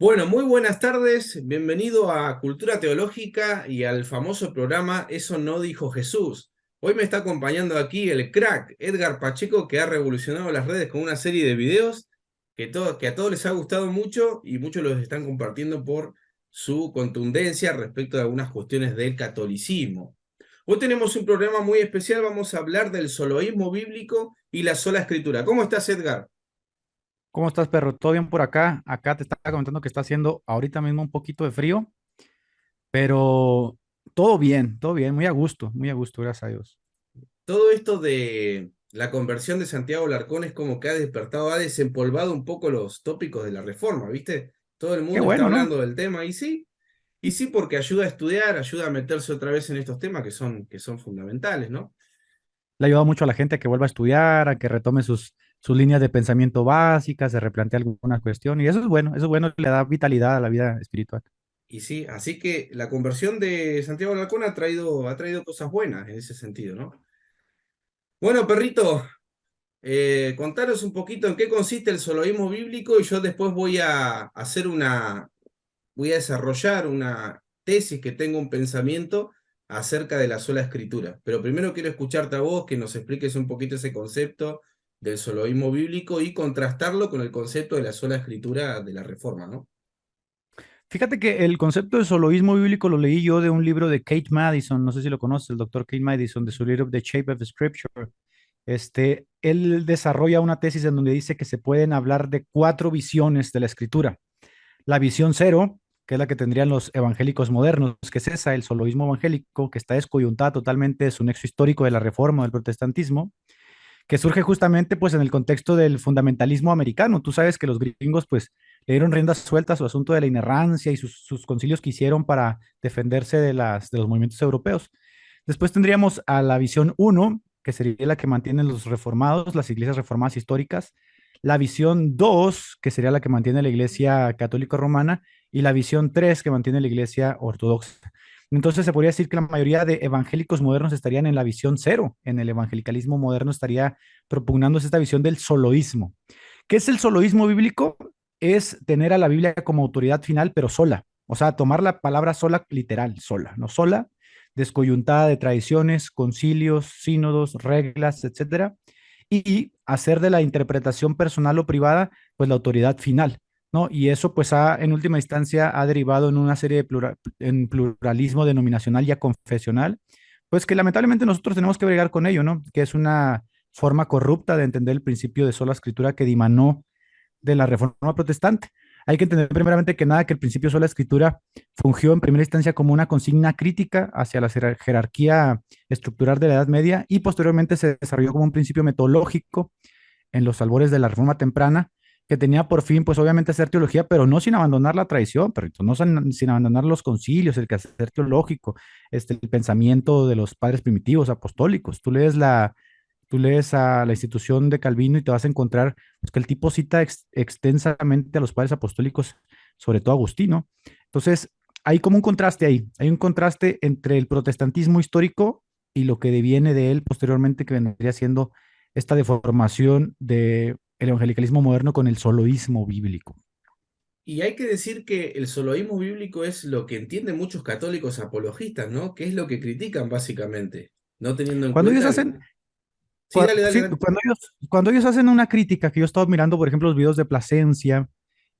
Bueno, muy buenas tardes, bienvenido a Cultura Teológica y al famoso programa Eso no dijo Jesús. Hoy me está acompañando aquí el crack Edgar Pacheco, que ha revolucionado las redes con una serie de videos que a todos les ha gustado mucho y muchos los están compartiendo por su contundencia respecto de algunas cuestiones del catolicismo. Hoy tenemos un programa muy especial, vamos a hablar del soloísmo bíblico y la sola escritura. ¿Cómo estás, Edgar? ¿Cómo estás, perro? ¿Todo bien por acá? Acá te estaba comentando que está haciendo ahorita mismo un poquito de frío, pero todo bien, muy a gusto, gracias a Dios. Todo esto de la conversión de Santiago Larcón es como que ha despertado, ha desempolvado un poco los tópicos de la reforma, ¿viste? Todo el Qué mundo está bueno, ¿no? hablando del tema y sí porque ayuda a estudiar, ayuda a meterse otra vez en estos temas que son fundamentales, ¿no? Le ha ayudado mucho a la gente a que vuelva a estudiar, a que retome sus líneas de pensamiento básicas, se replantea alguna cuestión, y eso es bueno, le da vitalidad a la vida espiritual. Y sí, así que la conversión de Santiago Larcón ha traído cosas buenas en ese sentido, ¿no? Bueno, perrito, contaros un poquito en qué consiste el soloísmo bíblico y yo después voy a desarrollar una tesis que tenga un pensamiento acerca de la sola escritura. Pero primero quiero escucharte a vos, que nos expliques un poquito ese concepto del soloísmo bíblico y contrastarlo con el concepto de la sola escritura de la Reforma, ¿no? Fíjate que el concepto de soloísmo bíblico lo leí yo de un libro de Kate Madison, no sé si lo conoces, el doctor Kate Madison, de su libro The Shape of the Scripture. Él desarrolla una tesis en donde dice que se pueden hablar de cuatro visiones de la escritura. La visión cero, que es la que tendrían los evangélicos modernos, que es esa, el soloísmo evangélico, que está descoyuntada totalmente de su nexo histórico de la Reforma, del protestantismo, que surge justamente pues en el contexto del fundamentalismo americano. Tú sabes que los gringos pues le dieron riendas sueltas a su asunto de la inerrancia y sus concilios que hicieron para defenderse de los movimientos europeos. Después tendríamos a la visión uno, que sería la que mantienen los reformados, las iglesias reformadas históricas. La visión 2, que sería la que mantiene la iglesia católica romana. Y la visión 3, que mantiene la iglesia ortodoxa. Entonces se podría decir que la mayoría de evangélicos modernos estarían en la visión cero. En el evangelicalismo moderno estaría propugnándose esta visión del soloísmo. ¿Qué es el soloísmo bíblico? Es tener a la Biblia como autoridad final, pero sola. O sea, tomar la palabra sola literal, sola, no sola, descoyuntada de tradiciones, concilios, sínodos, reglas, etcétera, y hacer de la interpretación personal o privada, pues la autoridad final, ¿no? Y eso, pues, en última instancia, ha derivado en una serie de en pluralismo denominacional y ya confesional, pues que lamentablemente nosotros tenemos que bregar con ello, ¿no? Que es una forma corrupta de entender el principio de sola escritura que dimanó de la Reforma Protestante. Hay que entender primeramente que nada, que el principio de sola escritura fungió en primera instancia como una consigna crítica hacia la jerarquía estructural de la Edad Media y posteriormente se desarrolló como un principio metodológico en los albores de la Reforma temprana, que tenía por fin, pues obviamente hacer teología, pero no sin abandonar la tradición, pero no sin abandonar los concilios, el quehacer teológico, el pensamiento de los padres primitivos, apostólicos. Tú lees a la institución de Calvino y te vas a encontrar pues, que el tipo cita extensamente a los padres apostólicos, sobre todo Agustino. Entonces, hay como un contraste ahí, hay un contraste entre el protestantismo histórico y lo que deviene de él posteriormente, que vendría siendo esta deformación del evangelicalismo moderno con el soloísmo bíblico. Y hay que decir que el soloísmo bíblico es lo que entienden muchos católicos apologistas, ¿no? Que es lo que critican básicamente, no teniendo en Cuando ellos cuenta hacen, Sí, dale, dale, sí, dale. cuando ellos hacen una crítica, que yo estaba mirando, por ejemplo, los videos de Plasencia,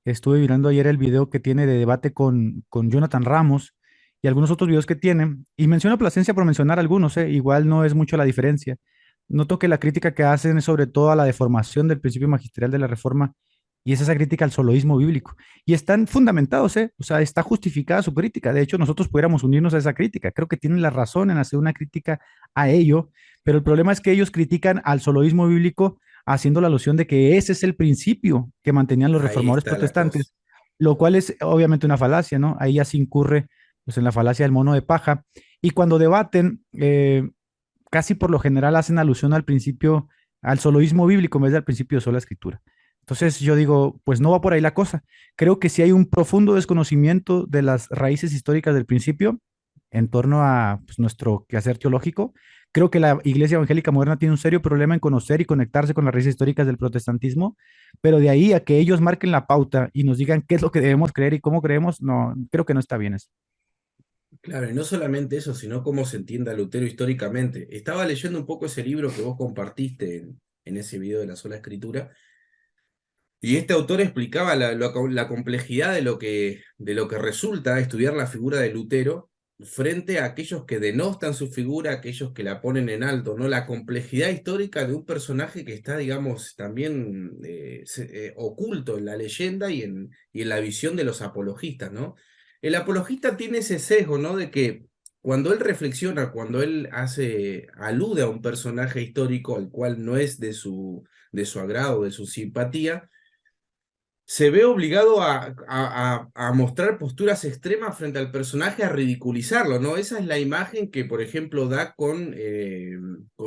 estuve mirando ayer el video que tiene de debate con Jonathan Ramos y algunos otros videos que tienen, y menciono Plasencia por mencionar algunos, igual no es mucho la diferencia. Noto que la crítica que hacen es sobre todo a la deformación del principio magisterial de la Reforma, y es esa crítica al soloísmo bíblico. Y están fundamentados, ¿eh? O sea, está justificada su crítica. De hecho, nosotros pudiéramos unirnos a esa crítica. Creo que tienen la razón en hacer una crítica a ello, pero el problema es que ellos critican al soloísmo bíblico haciendo la alusión de que ese es el principio que mantenían los Ahí reformadores está la cosa. protestantes, lo cual es obviamente una falacia, ¿no? Ahí ya se incurre pues, en la falacia del mono de paja. Y cuando debaten, casi por lo general hacen alusión al principio, al soloísmo bíblico en vez del principio de sola escritura. Entonces yo digo, pues no va por ahí la cosa. Creo que sí hay un profundo desconocimiento de las raíces históricas del principio en torno a pues, nuestro quehacer teológico, creo que la Iglesia Evangélica Moderna tiene un serio problema en conocer y conectarse con las raíces históricas del protestantismo, pero de ahí a que ellos marquen la pauta y nos digan qué es lo que debemos creer y cómo creemos, no, creo que no está bien eso. Claro, y no solamente eso, sino cómo se entiende a Lutero históricamente. Estaba leyendo un poco ese libro que vos compartiste en ese video de la sola escritura, y este autor explicaba la complejidad de lo que resulta estudiar la figura de Lutero frente a aquellos que denostan su figura, aquellos que la ponen en alto, ¿no? La complejidad histórica de un personaje que está, digamos, también oculto en la leyenda y en la visión de los apologistas, ¿no? El apologista tiene ese sesgo, ¿no? De que cuando él reflexiona, cuando él alude a un personaje histórico al cual no es de su agrado, de su simpatía, se ve obligado a mostrar posturas extremas frente al personaje, a ridiculizarlo, ¿no? Esa es la imagen que, por ejemplo, da con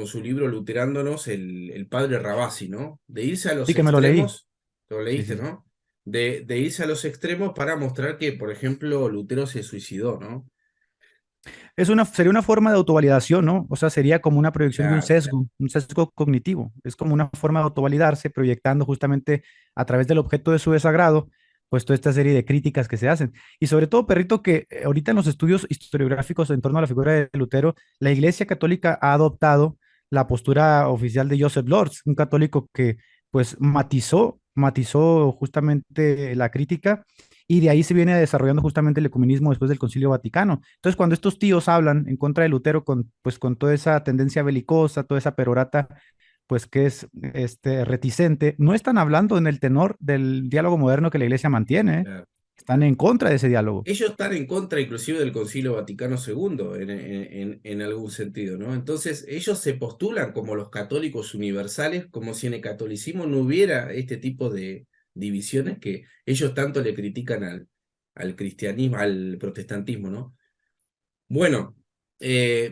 su libro Luterándonos el padre Rabasi, ¿no? De irse a los Sí que me lo leí. extremos, lo Sí, leíste, sí. ¿no? De irse a los extremos para mostrar que, por ejemplo, Lutero se suicidó, ¿no? Sería una forma de autovalidación, ¿no? O sea, sería como una proyección de Claro. un sesgo cognitivo. Es como una forma de autovalidarse, proyectando justamente a través del objeto de su desagrado, pues toda esta serie de críticas que se hacen. Y sobre todo, Perrito, que ahorita en los estudios historiográficos en torno a la figura de Lutero, la Iglesia Católica ha adoptado la postura oficial de Joseph Lorz, un católico que pues matizó justamente la crítica y de ahí se viene desarrollando justamente el ecumenismo después del Concilio Vaticano. Entonces, cuando estos tíos hablan en contra de Lutero con, pues, con toda esa tendencia belicosa, toda esa perorata, pues que es reticente, no están hablando en el tenor del diálogo moderno que la Iglesia mantiene, ¿eh? Claro. Están en contra de ese diálogo. Ellos están en contra inclusive del Concilio Vaticano II en algún sentido, ¿no? Entonces ellos se postulan como los católicos universales, como si en el catolicismo no hubiera este tipo de divisiones que ellos tanto le critican al cristianismo, al protestantismo, ¿no? Bueno,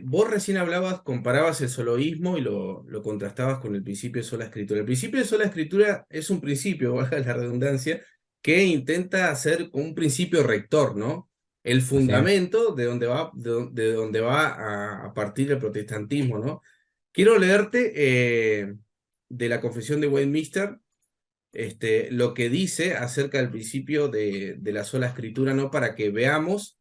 vos recién hablabas, comparabas el soloísmo y lo contrastabas con el principio de sola escritura. El principio de sola escritura es un principio, valga la redundancia, que intenta ser un principio rector, ¿no? El Así es. fundamento de donde va a partir el protestantismo, ¿no? Quiero leerte de la Confesión de Westminster, lo que dice acerca del principio de la sola escritura, ¿no? Para que veamos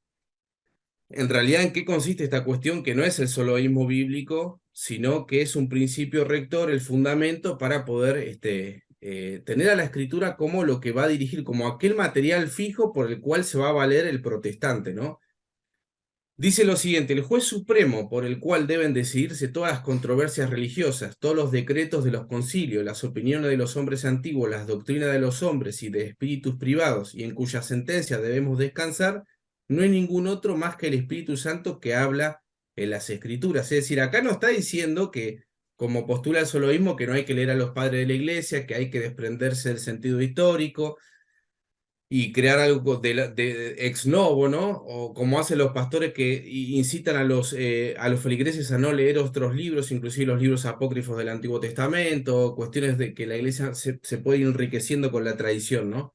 en realidad, ¿en qué consiste esta cuestión? Que no es el soloísmo bíblico, sino que es un principio rector, el fundamento para poder tener a la escritura como lo que va a dirigir, como aquel material fijo por el cual se va a valer el protestante, ¿no? Dice lo siguiente: el juez supremo por el cual deben decidirse todas las controversias religiosas, todos los decretos de los concilios, las opiniones de los hombres antiguos, las doctrinas de los hombres y de espíritus privados, y en cuya sentencia debemos descansar, no hay ningún otro más que el Espíritu Santo que habla en las Escrituras. Es decir, acá no está diciendo que, como postula el soloísmo, que no hay que leer a los padres de la iglesia, que hay que desprenderse del sentido histórico y crear algo de ex novo, ¿no? O como hacen los pastores que incitan a los feligreses a no leer otros libros, inclusive los libros apócrifos del Antiguo Testamento, cuestiones de que la iglesia se puede ir enriqueciendo con la tradición, ¿no?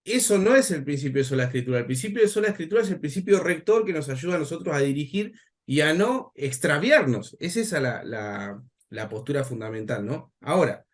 Eso no es el principio de sola escritura. El principio de sola escritura es el principio rector que nos ayuda a nosotros a dirigir y a no extraviarnos. Es esa la postura fundamental, ¿no? Ahora,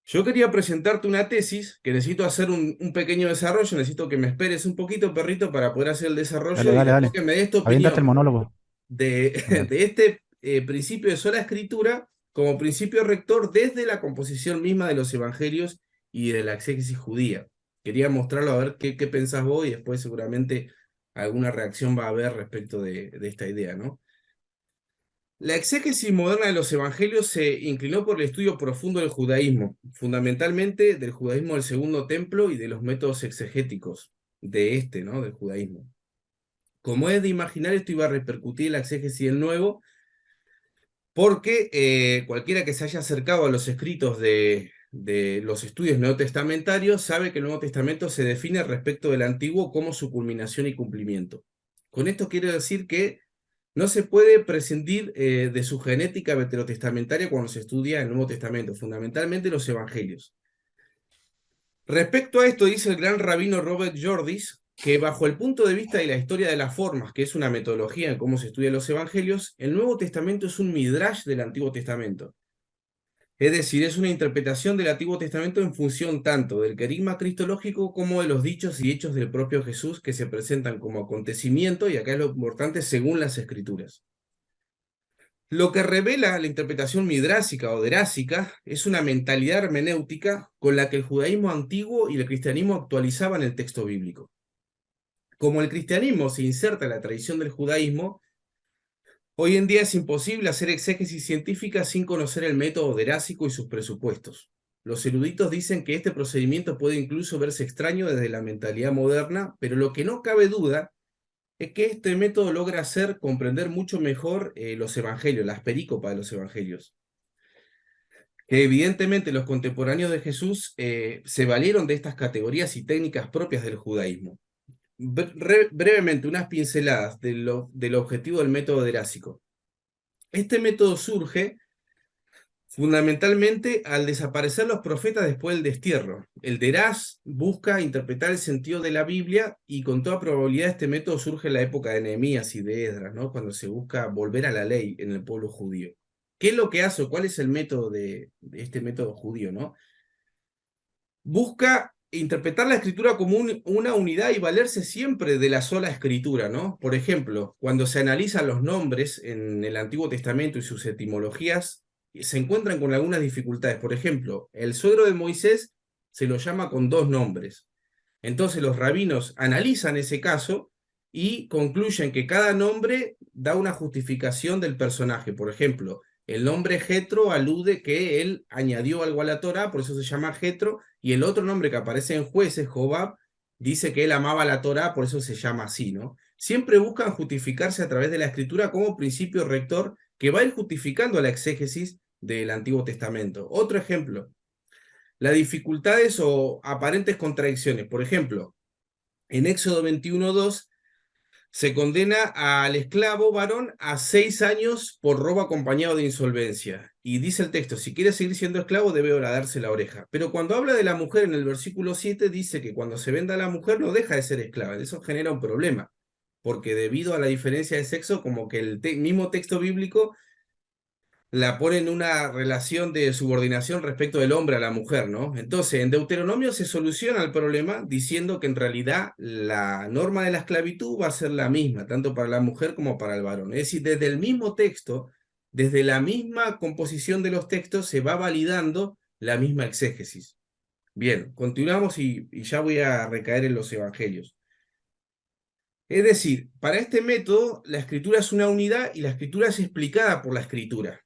yo quería presentarte una tesis que necesito hacer un pequeño desarrollo, necesito que me esperes un poquito, perrito, para poder hacer el desarrollo Dale, y dale, después dale. que me des tu Aviéntate el opinión monólogo. Dale. de este principio de sola escritura como principio rector desde la composición misma de los evangelios y de la exégesis judía. Quería mostrarlo a ver qué pensás vos y después seguramente alguna reacción va a haber respecto de esta idea, ¿no? La exégesis moderna de los evangelios se inclinó por el estudio profundo del judaísmo, fundamentalmente del judaísmo del Segundo Templo y de los métodos exegéticos ¿no? Del judaísmo. Como es de imaginar, esto iba a repercutir en la exégesis del Nuevo, porque cualquiera que se haya acercado a los escritos de los estudios neotestamentarios sabe que el Nuevo Testamento se define respecto del Antiguo como su culminación y cumplimiento. Con esto quiero decir que no se puede prescindir de su genética veterotestamentaria cuando se estudia el Nuevo Testamento, fundamentalmente los Evangelios. Respecto a esto, dice el gran rabino Robert Jordis, que bajo el punto de vista de la historia de las formas, que es una metodología en cómo se estudian los evangelios, el Nuevo Testamento es un midrash del Antiguo Testamento. Es decir, es una interpretación del Antiguo Testamento en función tanto del querigma cristológico como de los dichos y hechos del propio Jesús que se presentan como acontecimiento, y acá es lo importante, según las Escrituras. Lo que revela la interpretación midrásica o derásica es una mentalidad hermenéutica con la que el judaísmo antiguo y el cristianismo actualizaban el texto bíblico. Como el cristianismo se inserta en la tradición del judaísmo, hoy en día es imposible hacer exégesis científica sin conocer el método derásico y sus presupuestos. Los eruditos dicen que este procedimiento puede incluso verse extraño desde la mentalidad moderna, pero lo que no cabe duda es que este método logra hacer comprender mucho mejor los evangelios, las perícopas de los evangelios. Que evidentemente los contemporáneos de Jesús se valieron de estas categorías y técnicas propias del judaísmo. Brevemente, unas pinceladas del objetivo del método derásico. Este método surge fundamentalmente al desaparecer los profetas después del destierro. El Derás busca interpretar el sentido de la Biblia y con toda probabilidad este método surge en la época de Nehemías y de Esdras, ¿no? Cuando se busca volver a la ley en el pueblo judío. ¿Qué es lo que hace o cuál es el método de este método judío, ¿no? Busca interpretar la escritura como una unidad y valerse siempre de la sola escritura, ¿no? Por ejemplo, cuando se analizan los nombres en el Antiguo Testamento y sus etimologías, se encuentran con algunas dificultades. Por ejemplo, el suegro de Moisés se lo llama con dos nombres. Entonces los rabinos analizan ese caso y concluyen que cada nombre da una justificación del personaje. Por ejemplo, el nombre Jetro alude que él añadió algo a la Torá, por eso se llama Jetro, y el otro nombre que aparece en Jueces, Jobab, dice que él amaba la Torá, por eso se llama así, ¿no? Siempre buscan justificarse a través de la escritura como principio rector que va a ir justificando la exégesis del Antiguo Testamento. Otro ejemplo, las dificultades o aparentes contradicciones. Por ejemplo, en Éxodo 21:2 se condena al esclavo varón a 6 años por robo acompañado de insolvencia. Y dice el texto, si quiere seguir siendo esclavo debe horadarse la oreja. Pero cuando habla de la mujer en el versículo 7 dice que cuando se venda a la mujer no deja de ser esclava. Eso genera un problema, porque debido a la diferencia de sexo, como que el mismo texto bíblico la pone en una relación de subordinación respecto del hombre a la mujer, ¿no? Entonces, en Deuteronomio se soluciona el problema diciendo que en realidad la norma de la esclavitud va a ser la misma, tanto para la mujer como para el varón. Es decir, desde el mismo texto, desde la misma composición de los textos, se va validando la misma exégesis. Bien, continuamos y ya voy a recaer en los evangelios. Es decir, para este método, la escritura es una unidad y la escritura es explicada por la escritura.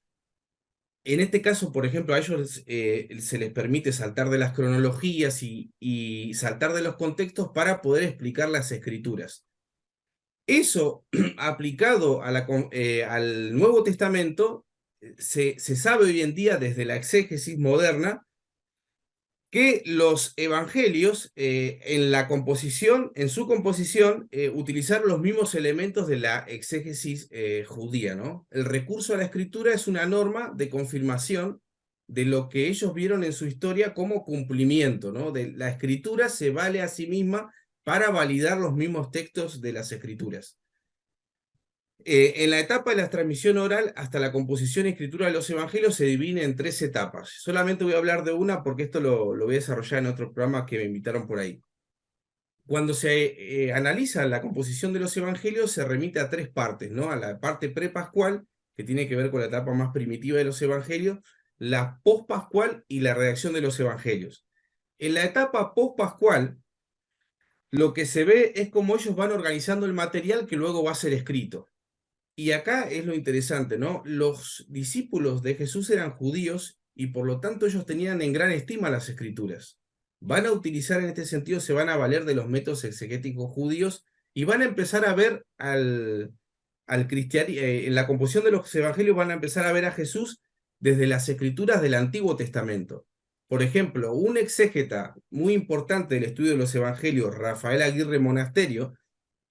En este caso, por ejemplo, a ellos se les permite saltar de las cronologías y saltar de los contextos para poder explicar las escrituras. Eso aplicado a al Nuevo Testamento, se sabe hoy en día desde la exégesis moderna que los evangelios en la composición, en su composición, utilizaron los mismos elementos de la exégesis judía, ¿no? El recurso a la escritura es una norma de confirmación de lo que ellos vieron en su historia como cumplimiento, ¿no? La escritura se vale a sí misma para validar los mismos textos de las escrituras. En la etapa de la transmisión oral hasta la composición y escritura de los evangelios se divide en 3 etapas. Solamente voy a hablar de una porque esto lo voy a desarrollar en otro programa que me invitaron por ahí. Cuando se analiza la composición de los evangelios se remite a 3 partes, ¿no? A la parte prepascual, que tiene que ver con la etapa más primitiva de los evangelios, la pospascual y la redacción de los evangelios. En la etapa pospascual, lo que se ve es cómo ellos van organizando el material que luego va a ser escrito. Y acá es lo interesante, ¿no? Los discípulos de Jesús eran judíos y por lo tanto ellos tenían en gran estima las escrituras. Van a utilizar en este sentido, se van a valer de los métodos exegéticos judíos y van a empezar a ver al cristianismo, en la composición de los evangelios van a empezar a ver a Jesús desde las escrituras del Antiguo Testamento. Por ejemplo, un exégeta muy importante del estudio de los evangelios, Rafael Aguirre Monasterio,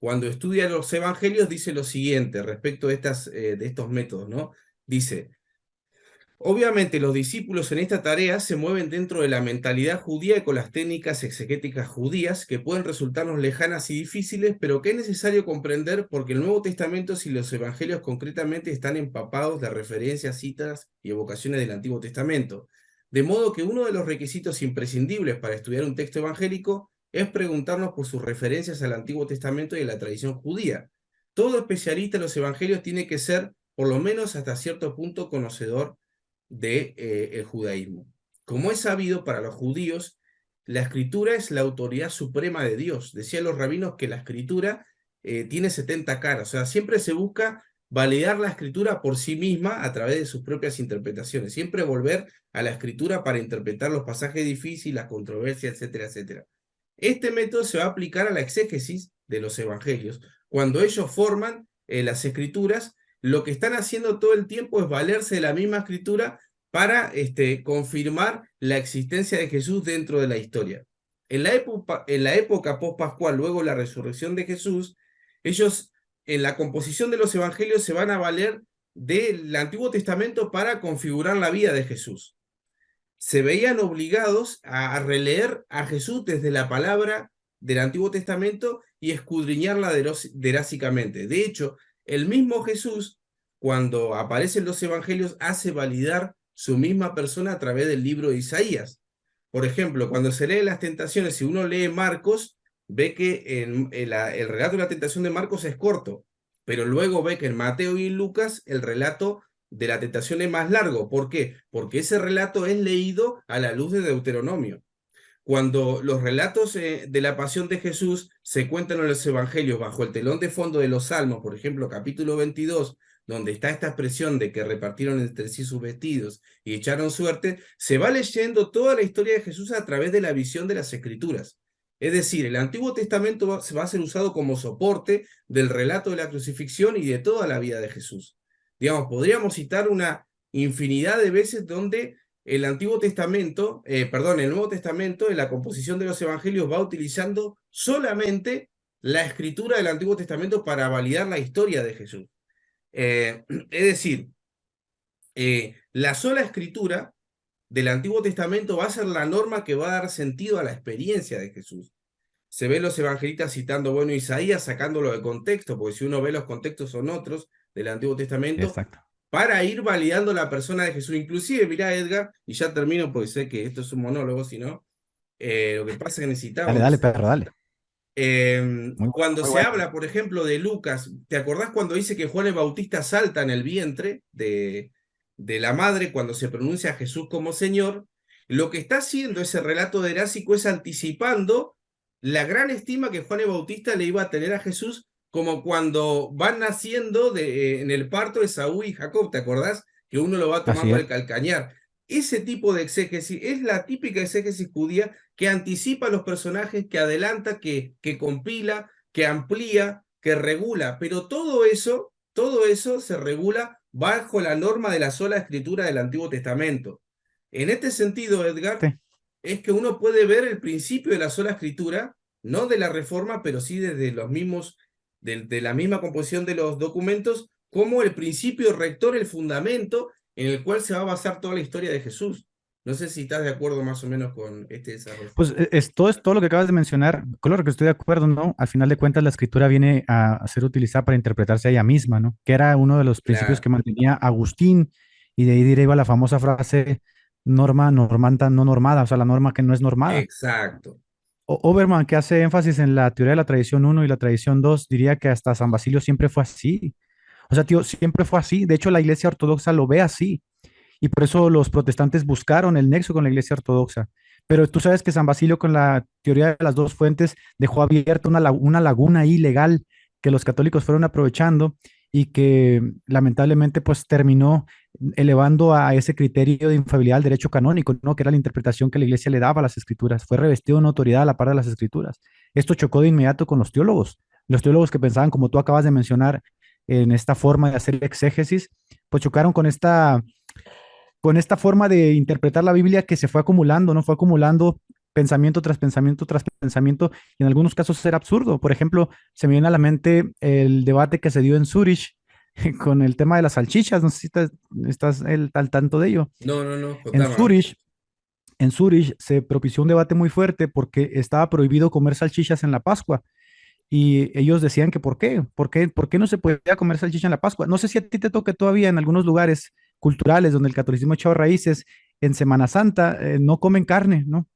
cuando estudia los evangelios dice lo siguiente respecto de estos métodos, ¿no? Dice, Obviamente, los discípulos en esta tarea se mueven dentro de la mentalidad judía y con las técnicas exegéticas judías que pueden resultarnos lejanas y difíciles, pero que es necesario comprender porque el Nuevo Testamento y los Evangelios concretamente están empapados de referencias, citas y evocaciones del Antiguo Testamento. De modo que uno de los requisitos imprescindibles para estudiar un texto evangélico es preguntarnos por sus referencias al Antiguo Testamento y a la tradición judía. Todo especialista en los Evangelios tiene que ser, por lo menos hasta cierto punto, conocedor de, el judaísmo. Como es sabido para los judíos, la escritura es la autoridad suprema de Dios. Decían los rabinos que la escritura tiene 70 caras, o sea, siempre se busca validar la escritura por sí misma a través de sus propias interpretaciones, siempre volver a la escritura para interpretar los pasajes difíciles, las controversias, etcétera, etcétera. Este método se va a aplicar a la exégesis de los evangelios. Cuando ellos forman las escrituras, lo que están haciendo todo el tiempo es valerse de la misma escritura para confirmar la existencia de Jesús dentro de la historia. En la época post-pascual, luego la resurrección de Jesús, ellos en la composición de los evangelios se van a valer del Antiguo Testamento para configurar la vida de Jesús. Se veían obligados a releer a Jesús desde la palabra del Antiguo Testamento y escudriñarla derásicamente. De hecho, el mismo Jesús, cuando aparece en los evangelios, hace validar su misma persona a través del libro de Isaías. Por ejemplo, cuando se lee las tentaciones, si uno lee Marcos, ve que el relato de la tentación de Marcos es corto, pero luego ve que en Mateo y en Lucas el relato de la tentación es más largo. ¿Por qué? Porque ese relato es leído a la luz de Deuteronomio. Cuando los relatos de la pasión de Jesús se cuentan en los evangelios bajo el telón de fondo de los Salmos, por ejemplo, capítulo 22, donde está esta expresión de que repartieron entre sí sus vestidos y echaron suerte, se va leyendo toda la historia de Jesús a través de la visión de las Escrituras. Es decir, el Antiguo Testamento va a ser usado como soporte del relato de la crucifixión y de toda la vida de Jesús. Digamos, podríamos citar una infinidad de veces donde el Antiguo Testamento, el Nuevo Testamento, en la composición de los evangelios, va utilizando solamente la escritura del Antiguo Testamento para validar la historia de Jesús. Es decir, la sola escritura del Antiguo Testamento va a ser la norma que va a dar sentido a la experiencia de Jesús. Se ven los evangelistas citando, bueno, Isaías, sacándolo de contexto, porque si uno ve los contextos son otros del Antiguo Testamento, Exacto. para ir validando la persona de Jesús. Inclusive, mirá, Edgar, y ya termino porque sé que esto es un monólogo, si no, lo que pasa es que Dale, dale, necesitamos. perro, dale. Cuando Muy se bueno. habla, por ejemplo, de Lucas, ¿te acordás cuando dice que Juan el Bautista salta en el vientre de la madre cuando se pronuncia a Jesús como Señor? Lo que está haciendo ese relato de Herásico es anticipando la gran estima que Juan el Bautista le iba a tener a Jesús, como cuando van naciendo en el parto de Saúl y Jacob, ¿te acordás? Que uno lo va Así tomando es. al calcañar. Ese tipo de exégesis es la típica exégesis judía que anticipa a los personajes, que adelanta, que compila, que amplía, que regula, pero todo eso se regula bajo la norma de la sola escritura del Antiguo Testamento. En este sentido, Edgar, Sí. es que uno puede ver el principio de la sola escritura, no de la reforma, pero sí desde los mismos, de la misma composición de los documentos, como el principio rector, el fundamento en el cual se va a basar toda la historia de Jesús. No sé si estás de acuerdo más o menos con este desarrollo. Pues es todo lo que acabas de mencionar. Claro que estoy de acuerdo, ¿no? Al final de cuentas, la escritura viene a ser utilizada para interpretarse a ella misma, ¿no? Que era uno de los principios Claro, que mantenía Agustín, y de ahí deriva la famosa frase norma normanda no normada, o sea, la norma que no es normada. exacto. Oberman, que hace énfasis en la teoría de la tradición uno y la tradición 2, diría que hasta San Basilio siempre fue así. O sea, tío, siempre fue así. De hecho, la Iglesia Ortodoxa lo ve así. Y por eso los protestantes buscaron el nexo con la Iglesia Ortodoxa. Pero tú sabes que San Basilio, con la teoría de las dos fuentes, dejó abierta una laguna ahí legal que los católicos fueron aprovechando y que lamentablemente pues terminó elevando a ese criterio de infalibilidad al derecho canónico, ¿no? Que era la interpretación que la Iglesia le daba a las Escrituras. Fue revestido de una autoridad a la par de las Escrituras. Esto chocó de inmediato con los teólogos que pensaban, como tú acabas de mencionar, en esta forma de hacer exégesis, pues chocaron con esta forma de interpretar la Biblia que se fue acumulando, ¿no? Fue acumulando pensamiento tras pensamiento tras pensamiento, y en algunos casos era absurdo. Por ejemplo, se me viene a la mente el debate que se dio en Zurich con el tema de las salchichas. No sé si estás al tanto de ello. No, no, no, En contame, a ver. Zurich, en Zurich se propició un debate muy fuerte porque estaba prohibido comer salchichas en la Pascua. Y ellos decían que ¿por qué? ¿Por qué no se podía comer salchicha en la Pascua? No sé si a ti te toque todavía en algunos lugares culturales donde el catolicismo ha echado raíces, en Semana Santa no comen carne, ¿no?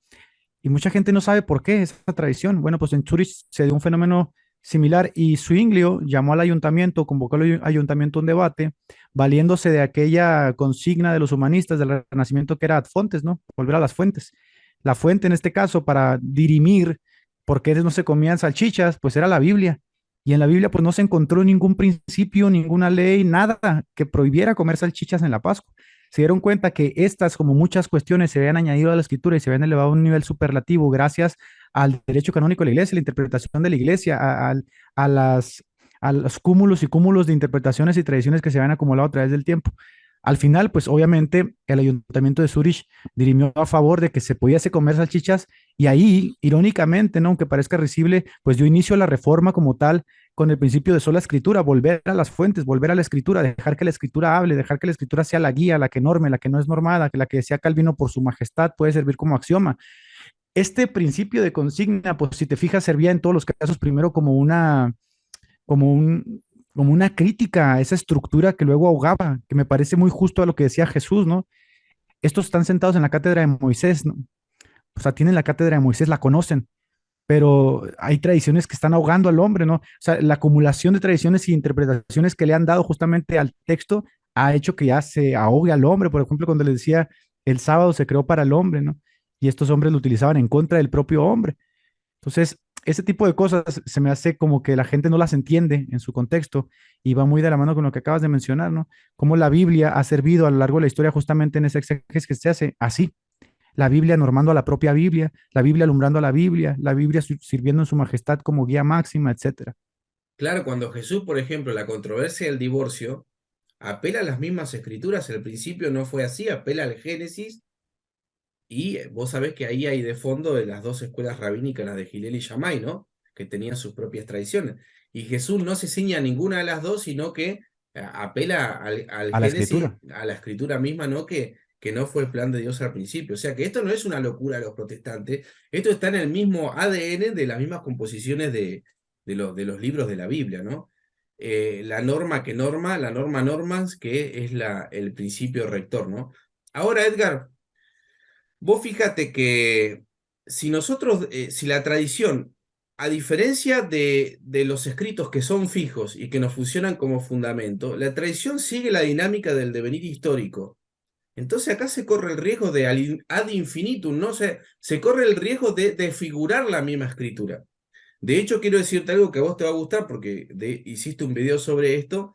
Y mucha gente no sabe por qué esa tradición. Bueno, pues en Zurich se dio un fenómeno similar y Zwinglio llamó al ayuntamiento, convocó al ayuntamiento a un debate, valiéndose de aquella consigna de los humanistas del Renacimiento que era ad fontes, ¿no? Volver a las fuentes. La fuente en este caso para dirimir por qué no se comían salchichas, pues era la Biblia. Y en la Biblia pues no se encontró ningún principio, ninguna ley, nada que prohibiera comer salchichas en la Pascua. Se dieron cuenta que estas, como muchas cuestiones, se habían añadido a la escritura y se habían elevado a un nivel superlativo gracias al derecho canónico de la iglesia, la interpretación de la iglesia, a las, a los cúmulos y cúmulos de interpretaciones y tradiciones que se habían acumulado a través del tiempo. Al final, pues obviamente el ayuntamiento de Zurich dirimió a favor de que se pudiese comer salchichas y ahí, irónicamente, ¿no? Aunque parezca risible, pues dio inicio a la reforma como tal con el principio de sola escritura, volver a las fuentes, volver a la escritura, dejar que la escritura hable, dejar que la escritura sea la guía, la que norme, la que no es normada, que la que decía Calvino por su majestad puede servir como axioma. Este principio de consigna, pues si te fijas, servía en todos los casos primero como un, como una crítica a esa estructura que luego ahogaba, que me parece muy justo a lo que decía Jesús, ¿no? Estos están sentados en la cátedra de Moisés, ¿no? O sea, tienen la cátedra de Moisés, la conocen, pero hay tradiciones que están ahogando al hombre, ¿no? O sea, la acumulación de tradiciones y interpretaciones que le han dado justamente al texto ha hecho que ya se ahogue al hombre. Por ejemplo, cuando le decía, el sábado se creó para el hombre, ¿no? Y estos hombres lo utilizaban en contra del propio hombre. Entonces, ese tipo de cosas se me hace como que la gente no las entiende en su contexto y va muy de la mano con lo que acabas de mencionar, ¿no? Cómo la Biblia ha servido a lo largo de la historia justamente en ese exégesis que se hace así, la Biblia normando a la propia Biblia, la Biblia alumbrando a la Biblia sirviendo en su majestad como guía máxima, etcétera. Claro, cuando Jesús, por ejemplo, la controversia del divorcio, apela a las mismas escrituras, al principio no fue así, apela al Génesis, y vos sabés que ahí hay de fondo de las dos escuelas rabínicas, las de Hillel y Shammai, ¿no? Que tenían sus propias tradiciones. Y Jesús no se ciña a ninguna de las dos, sino que apela al A la Génesis, escritura. a la escritura misma, ¿no? Que no fue el plan de Dios al principio. O sea que esto no es una locura de los protestantes, esto está en el mismo ADN de las mismas composiciones de los libros de la Biblia, ¿no? La norma que norma, la norma normas, que es el principio rector, ¿no? Ahora, Edgar, vos fíjate que si nosotros, si la tradición, a diferencia de los escritos que son fijos y que nos funcionan como fundamento, la tradición sigue la dinámica del devenir histórico. Entonces acá se corre el riesgo de ad infinitum, ¿no? Se corre el riesgo de desfigurar la misma escritura. De hecho, quiero decirte algo que a vos te va a gustar porque hiciste un video sobre esto,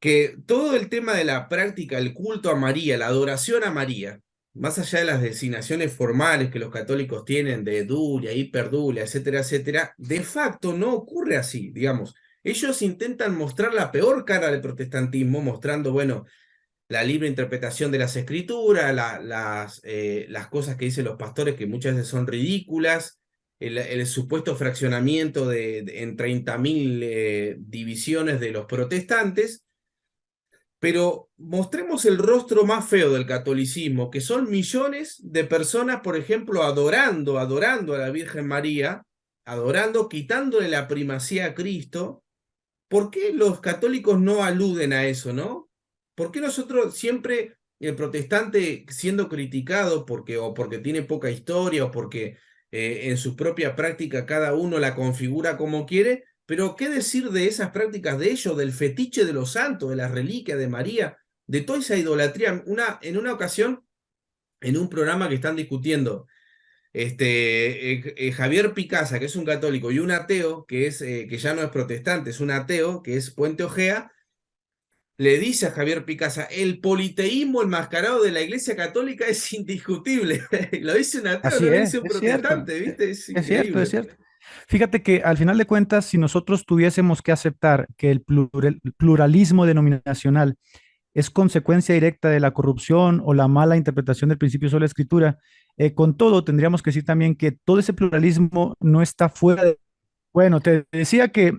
que todo el tema de la práctica, el culto a María, la adoración a María, más allá de las designaciones formales que los católicos tienen de dulia, hiperdulia, etcétera, etcétera, de facto no ocurre así, digamos. Ellos intentan mostrar la peor cara del protestantismo, mostrando, bueno, la libre interpretación de las escrituras, las cosas que dicen los pastores que muchas veces son ridículas, el supuesto fraccionamiento en 30.000 divisiones de los protestantes, pero mostremos el rostro más feo del catolicismo, que son millones de personas, por ejemplo, adorando a la Virgen María, adorando, quitándole la primacía a Cristo. ¿Por qué los católicos no aluden a eso, no? ¿Por qué nosotros siempre, el protestante siendo criticado o porque tiene poca historia o porque en su propia práctica cada uno la configura como quiere? Pero ¿qué decir de esas prácticas de ellos, del fetiche de los santos, de las reliquias de María, de toda esa idolatría? En una ocasión, en un programa que están discutiendo Javier Picasa, que es un católico, y un ateo, que ya no es protestante, es un ateo, que es Puente Ojea, le dice a Javier Picasa, el politeísmo enmascarado de la Iglesia Católica es indiscutible. Lo dice un ateo, no Así lo dice un es cierto, protestante, ¿viste? Es es cierto, es increíble. cierto. Fíjate que al final de cuentas, si nosotros tuviésemos que aceptar que el pluralismo denominacional es consecuencia directa de la corrupción o la mala interpretación del principio de la escritura, con todo tendríamos que decir también que todo ese pluralismo no está fuera de... Bueno, te decía que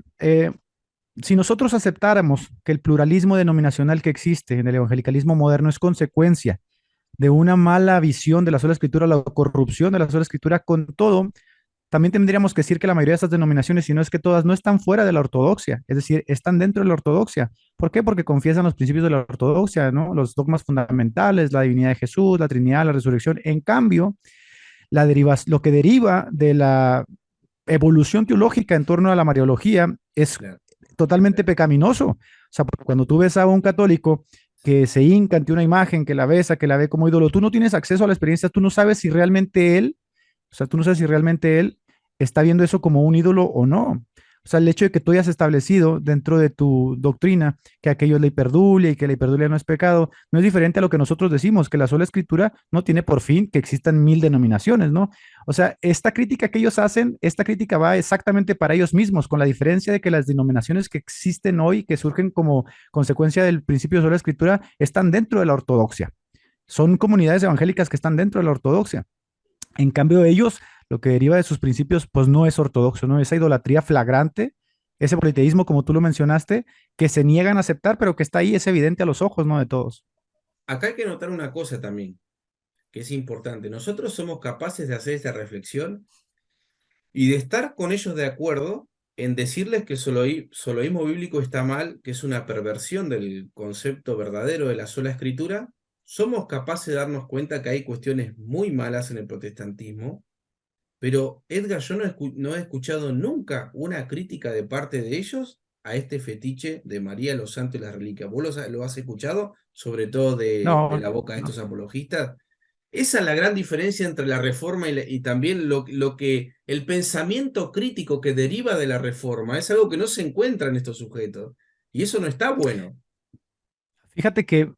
si nosotros aceptáramos que el pluralismo denominacional que existe en el evangelicalismo moderno es consecuencia de una mala visión de la sola escritura, la corrupción de la sola escritura, con todo, también tendríamos que decir que la mayoría de estas denominaciones, si no es que todas, no están fuera de la ortodoxia, es decir, están dentro de la ortodoxia. ¿Por qué? Porque confiesan los principios de la ortodoxia, ¿no? Los dogmas fundamentales, la divinidad de Jesús, la Trinidad, la resurrección. En cambio, lo que deriva de la evolución teológica en torno a la Mariología es Claro. totalmente pecaminoso. O sea, porque cuando tú ves a un católico que se hinca ante una imagen, que la besa, que la ve como ídolo, tú no tienes acceso a la experiencia, tú no sabes si realmente él, o sea, tú no sabes si realmente él está viendo eso como un ídolo o no. O sea, el hecho de que tú hayas establecido dentro de tu doctrina que aquello es la hiperdulia y que la hiperdulia no es pecado, no es diferente a lo que nosotros decimos, que la sola escritura no tiene por fin que existan mil denominaciones, ¿no? O sea, esta crítica que ellos hacen, esta crítica va exactamente para ellos mismos, con la diferencia de que las denominaciones que existen hoy, que surgen como consecuencia del principio de sola escritura, están dentro de la ortodoxia. Son comunidades evangélicas que están dentro de la ortodoxia. En cambio, ellos, lo que deriva de sus principios, pues no es ortodoxo, ¿no? Esa idolatría flagrante, ese politeísmo, como tú lo mencionaste, que se niegan a aceptar, pero que está ahí, es evidente a los ojos, ¿no? De todos. Acá hay que notar una cosa también, que es importante. Nosotros somos capaces de hacer esta reflexión y de estar con ellos de acuerdo en decirles que el soloísmo bíblico está mal, que es una perversión del concepto verdadero de la sola escritura. Somos capaces de darnos cuenta que hay cuestiones muy malas en el protestantismo, pero Edgar, yo no he escuchado nunca una crítica de parte de ellos a este fetiche de María, los santos y las reliquias. ¿Vos lo has escuchado? Sobre todo de No, la boca de no. estos apologistas. Esa es la gran diferencia entre la reforma y también lo que el pensamiento crítico que deriva de la reforma es algo que no se encuentra en estos sujetos. Y eso no está bueno. Fíjate que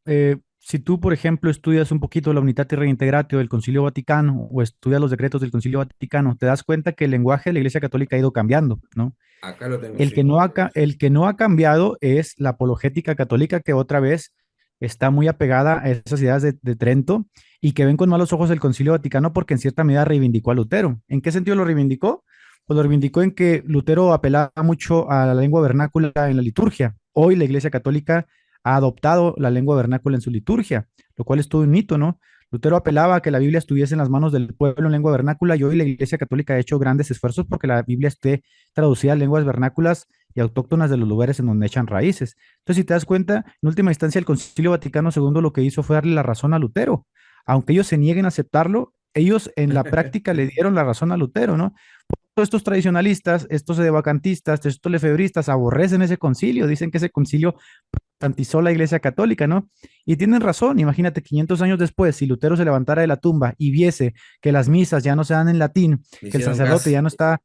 si tú, por ejemplo, estudias un poquito la Unitate Reintegratio del Concilio Vaticano o estudias los decretos del Concilio Vaticano, te das cuenta que el lenguaje de la Iglesia Católica ha ido cambiando, ¿no? Acá lo tengo, El que sí. no ha, el que no ha cambiado es la apologética católica, que otra vez está muy apegada a esas ideas de Trento y que ven con malos ojos el Concilio Vaticano porque en cierta medida reivindicó a Lutero. ¿En qué sentido lo reivindicó? Pues lo reivindicó en que Lutero apelaba mucho a la lengua vernácula en la liturgia. Hoy la Iglesia Católica ha adoptado la lengua vernácula en su liturgia, lo cual es todo un mito, ¿no? Lutero apelaba a que la Biblia estuviese en las manos del pueblo en lengua vernácula y hoy la Iglesia Católica ha hecho grandes esfuerzos porque la Biblia esté traducida a lenguas vernáculas y autóctonas de los lugares en donde echan raíces. Entonces, si te das cuenta, en última instancia el Concilio Vaticano II lo que hizo fue darle la razón a Lutero. Aunque ellos se nieguen a aceptarlo, ellos en la práctica le dieron la razón a Lutero, ¿no? Todos estos tradicionalistas, estos vacantistas, estos lefebristas aborrecen ese concilio, dicen que ese concilio santizó la Iglesia Católica, ¿no? Y tienen razón, imagínate, 500 años después, si Lutero se levantara de la tumba y viese que las misas ya no se dan en latín, Me que el hicieron sacerdote caso. ya no está,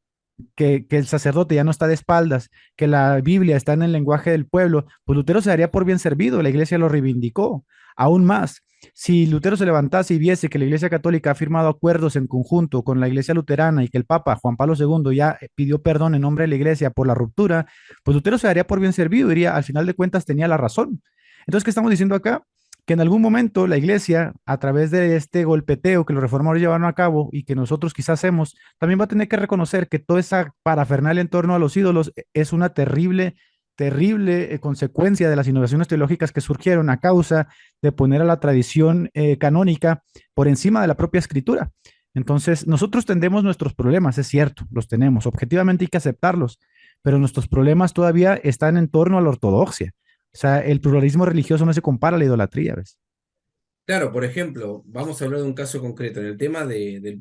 que el sacerdote ya no está de espaldas, que la Biblia está en el lenguaje del pueblo, pues Lutero se daría por bien servido, la Iglesia lo reivindicó. Aún más, si Lutero se levantase y viese que la Iglesia Católica ha firmado acuerdos en conjunto con la Iglesia Luterana y que el Papa Juan Pablo II ya pidió perdón en nombre de la Iglesia por la ruptura, pues Lutero se daría por bien servido, diría, al final de cuentas tenía la razón. Entonces, ¿qué estamos diciendo acá? Que en algún momento la Iglesia, a través de este golpeteo que los reformadores llevaron a cabo y que nosotros quizás hacemos, también va a tener que reconocer que toda esa parafernalia en torno a los ídolos es una terrible consecuencia de las innovaciones teológicas que surgieron a causa de poner a la tradición canónica por encima de la propia escritura. Entonces, nosotros tendemos nuestros problemas, es cierto, los tenemos, objetivamente hay que aceptarlos, pero nuestros problemas todavía están en torno a la ortodoxia. O sea, el pluralismo religioso no se compara a la idolatría, ¿ves? Claro, por ejemplo, vamos a hablar de un caso concreto, en el tema del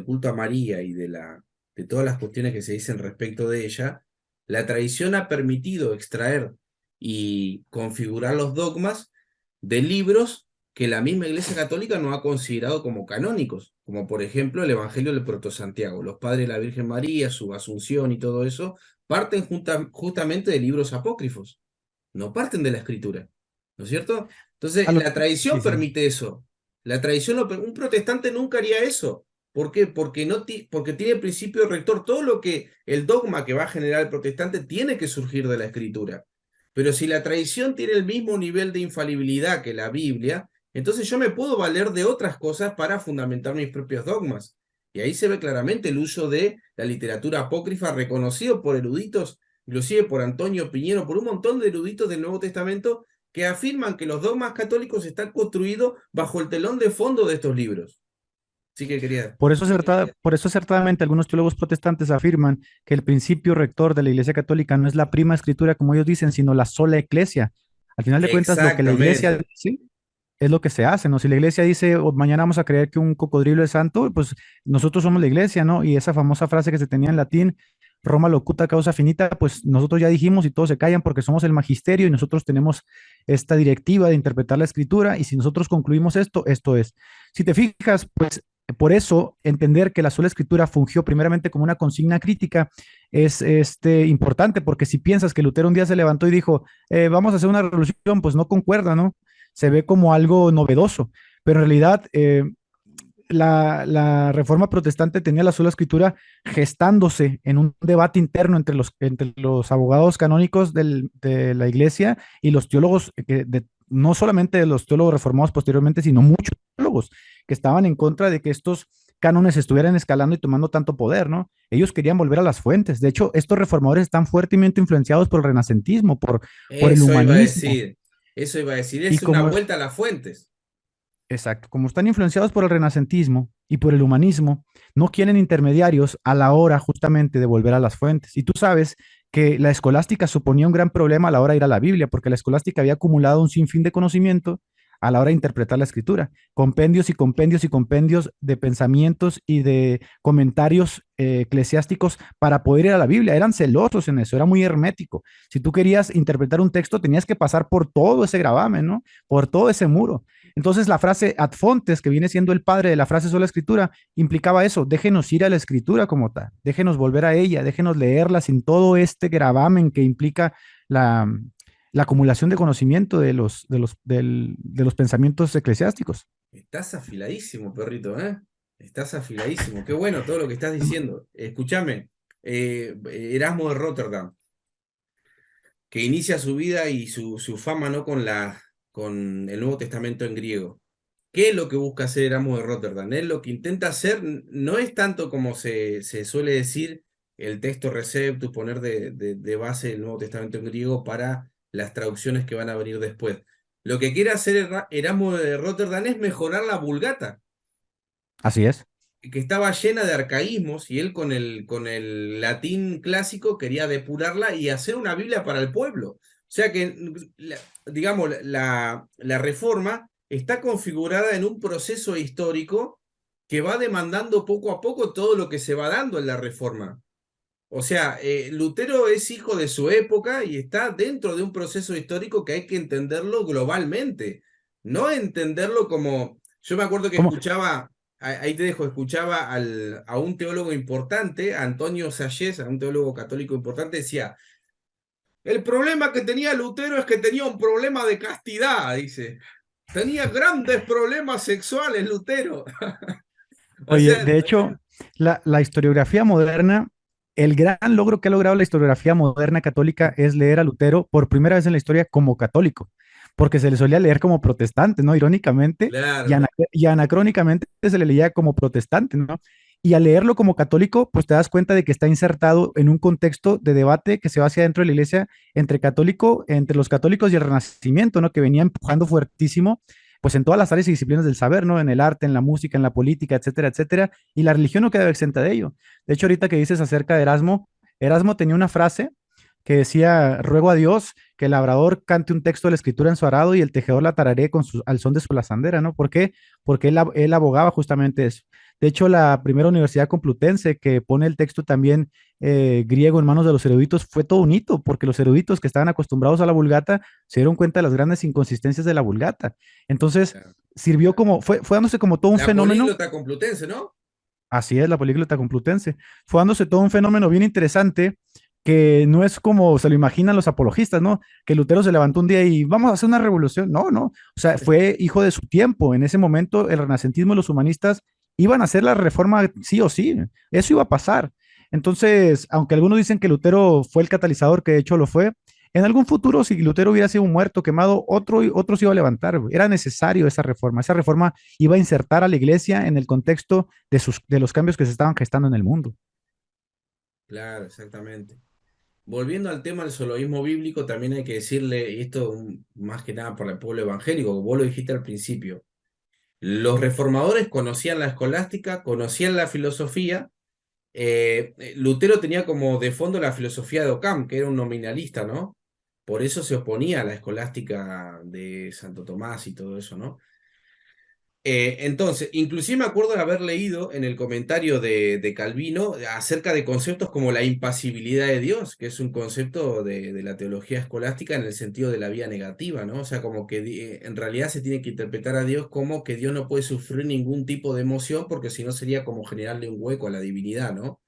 culto a María y de todas las cuestiones que se dicen respecto de ella. La tradición ha permitido extraer y configurar los dogmas de libros que la misma Iglesia Católica no ha considerado como canónicos, como por ejemplo el Evangelio del Proto Santiago. Los padres de la Virgen María, su asunción y todo eso, parten justamente de libros apócrifos, no parten de la Escritura, ¿no es cierto? Entonces, la Sí, tradición sí. permite eso. La tradición, un protestante nunca haría eso. ¿Por qué? Porque, porque tiene el principio rector. Todo lo que el dogma que va a generar el protestante tiene que surgir de la escritura. Pero si la tradición tiene el mismo nivel de infalibilidad que la Biblia, entonces yo me puedo valer de otras cosas para fundamentar mis propios dogmas. Y ahí se ve claramente el uso de la literatura apócrifa reconocido por eruditos inclusive por Antonio Piñero, por un montón de eruditos del Nuevo Testamento que afirman que los dogmas católicos están construidos bajo el telón de fondo de estos libros. Sí que quería. Por eso acertadamente algunos teólogos protestantes afirman que el principio rector de la Iglesia Católica no es la prima escritura, como ellos dicen, sino la sola Iglesia. Al final de cuentas, lo que la Iglesia Exactamente. dice es lo que se hace, ¿no? Si la Iglesia dice, "Oh, mañana vamos a creer que un cocodrilo es santo", pues nosotros somos la Iglesia, ¿no? Y esa famosa frase que se tenía en latín, Roma locuta causa finita, pues nosotros ya dijimos y todos se callan porque somos el magisterio y nosotros tenemos esta directiva de interpretar la escritura y si nosotros concluimos esto, esto es. Si te fijas, pues por eso entender que la sola escritura fungió primeramente como una consigna crítica es importante, porque si piensas que Lutero un día se levantó y dijo, vamos a hacer una revolución, pues no concuerda, ¿no? Se ve como algo novedoso, pero en realidad la reforma protestante tenía la sola escritura gestándose en un debate interno entre los abogados canónicos de la iglesia y los teólogos, no solamente los teólogos reformados posteriormente, sino muchos teólogos que estaban en contra de que estos cánones estuvieran escalando y tomando tanto poder, ¿no? Ellos querían volver a las fuentes. De hecho, estos reformadores están fuertemente influenciados por el renacentismo, por el Eso iba a humanismo. decir. Eso iba a decir. Y Es una como vuelta a las fuentes. Exacto, como están influenciados por el renacentismo y por el humanismo, no quieren intermediarios a la hora justamente de volver a las fuentes. Y tú sabes que la escolástica suponía un gran problema a la hora de ir a la Biblia, porque la escolástica había acumulado un sinfín de conocimiento a la hora de interpretar la escritura, compendios y compendios y compendios de pensamientos y de comentarios eclesiásticos para poder ir a la Biblia. Eran celosos en eso, era muy hermético. Si tú querías interpretar un texto, tenías que pasar por todo ese gravamen, ¿no? Por todo ese muro. Entonces la frase ad fontes, que viene siendo el padre de la frase sola escritura, implicaba eso, déjenos ir a la escritura como tal, déjenos volver a ella, déjenos leerla sin todo este gravamen que implica la, la acumulación de conocimiento de los pensamientos eclesiásticos. Estás afiladísimo, perrito, ¿eh? Estás afiladísimo. Qué bueno todo lo que estás diciendo. Escúchame, Erasmo de Rotterdam, que inicia su vida y su fama, ¿no? Con el Nuevo Testamento en griego. ¿Qué es lo que busca hacer Erasmo de Rotterdam? Él lo que intenta hacer no es tanto como se suele decir el texto receptus, poner de base el Nuevo Testamento en griego para las traducciones que van a venir después. Lo que quiere hacer Erasmo de Rotterdam es mejorar la Vulgata, Así es. que estaba llena de arcaísmos, y él con el latín clásico quería depurarla y hacer una Biblia para el pueblo. O sea que, digamos, la reforma está configurada en un proceso histórico que va demandando poco a poco todo lo que se va dando en la reforma. O sea, Lutero es hijo de su época y está dentro de un proceso histórico que hay que entenderlo globalmente, no entenderlo como... Yo me acuerdo que ¿Cómo? escuchaba, ahí te dejo, escuchaba a un teólogo importante, a Antonio Sayés, a un teólogo católico importante, decía, el problema que tenía Lutero es que tenía un problema de castidad, dice. Tenía grandes problemas sexuales, Lutero. O Oye, sea, de hecho, la historiografía moderna, el gran logro que ha logrado la historiografía moderna católica es leer a Lutero por primera vez en la historia como católico, porque se le solía leer como protestante, ¿no? Irónicamente, claro. y anacrónicamente se le leía como protestante, ¿no? Y al leerlo como católico, pues te das cuenta de que está insertado en un contexto de debate que se va hacia dentro de la iglesia entre los católicos y el Renacimiento, ¿no? Que venía empujando fuertísimo pues en todas las áreas y disciplinas del saber, ¿no? En el arte, en la música, en la política, etcétera, etcétera. Y la religión no queda exenta de ello. De hecho, ahorita que dices acerca de Erasmo, Erasmo tenía una frase que decía, ruego a Dios que el labrador cante un texto de la escritura en su arado y el tejedor la tararé al son de su lazandera, ¿no? ¿Por qué? Porque él abogaba justamente eso. De hecho, la primera universidad complutense que pone el texto también griego en manos de los eruditos fue todo un hito, porque los eruditos que estaban acostumbrados a la vulgata se dieron cuenta de las grandes inconsistencias de la vulgata. Entonces, Claro. sirvió como, fue dándose como todo un La fenómeno, políglota complutense, ¿no? así es la políglota complutense, fue dándose todo un fenómeno bien interesante que no es como se lo imaginan los apologistas, ¿no? Que Lutero se levantó un día y vamos a hacer una revolución. No, no. O sea, fue hijo de su tiempo. En ese momento, el renacentismo y los humanistas iban a hacer la reforma sí o sí. Eso iba a pasar. Entonces, aunque algunos dicen que Lutero fue el catalizador, que de hecho lo fue, en algún futuro, si Lutero hubiera sido muerto, quemado, otro se iba a levantar. Era necesario esa reforma. Esa reforma iba a insertar a la iglesia en el contexto de los cambios que se estaban gestando en el mundo. Claro, exactamente. volviendo al tema del soloísmo bíblico, también hay que decirle, y esto más que nada para el pueblo evangélico, vos lo dijiste al principio, los reformadores conocían la escolástica, conocían la filosofía. Lutero tenía como de fondo la filosofía de Occam, que era un nominalista, ¿no? Por eso se oponía a la escolástica de Santo Tomás y todo eso, ¿no? Entonces, inclusive me acuerdo de haber leído en el comentario de Calvino acerca de conceptos como la impasibilidad de Dios, que es un concepto de la teología escolástica en el sentido de la vía negativa, ¿no? O sea, como que en realidad se tiene que interpretar a Dios como que Dios no puede sufrir ningún tipo de emoción porque si no sería como generarle un hueco a la divinidad, ¿no?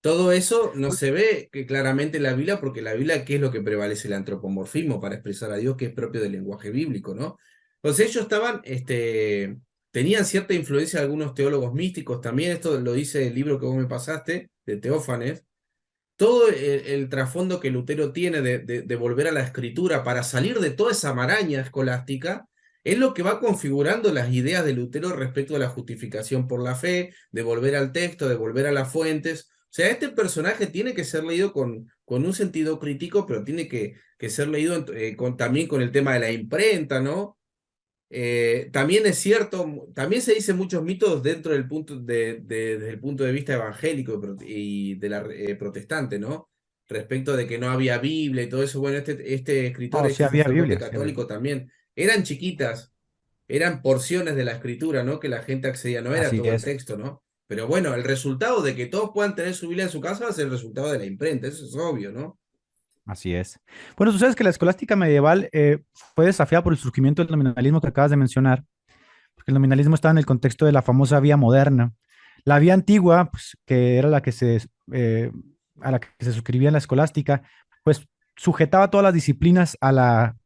Todo eso no se ve que claramente en la Biblia, porque la Biblia, ¿qué es lo que prevalece? El antropomorfismo para expresar a Dios, que es propio del lenguaje bíblico, ¿no? Entonces ellos tenían cierta influencia de algunos teólogos místicos también, esto lo dice el libro que vos me pasaste, de Teófanes, todo el trasfondo que Lutero tiene de volver a la escritura para salir de toda esa maraña escolástica, es lo que va configurando las ideas de Lutero respecto a la justificación por la fe, de volver al texto, de volver a las fuentes. O sea, este personaje tiene que ser leído con un sentido crítico, pero tiene que ser leído también con el tema de la imprenta, ¿no? También es cierto, también se dicen muchos mitos dentro del punto desde el punto de vista evangélico y de la protestante, ¿no? Respecto de que no había Biblia y todo eso. Bueno, este escritor, Oh, sí este había sacerdote Biblia, sí había católico Biblia. también, eran chiquitas, eran porciones de la escritura, ¿no? Que la gente accedía, no era Así todo el es, texto, ¿no? Pero bueno, el resultado de que todos puedan tener su Biblia en su casa va a ser el resultado de la imprenta, eso es obvio, ¿no? así es. Bueno, tú sabes que la escolástica medieval fue desafiada por el surgimiento del nominalismo que acabas de mencionar, porque el nominalismo estaba en el contexto de la famosa vía moderna. La vía antigua, pues, que era a la que se suscribía en la escolástica, pues sujetaba todas las disciplinas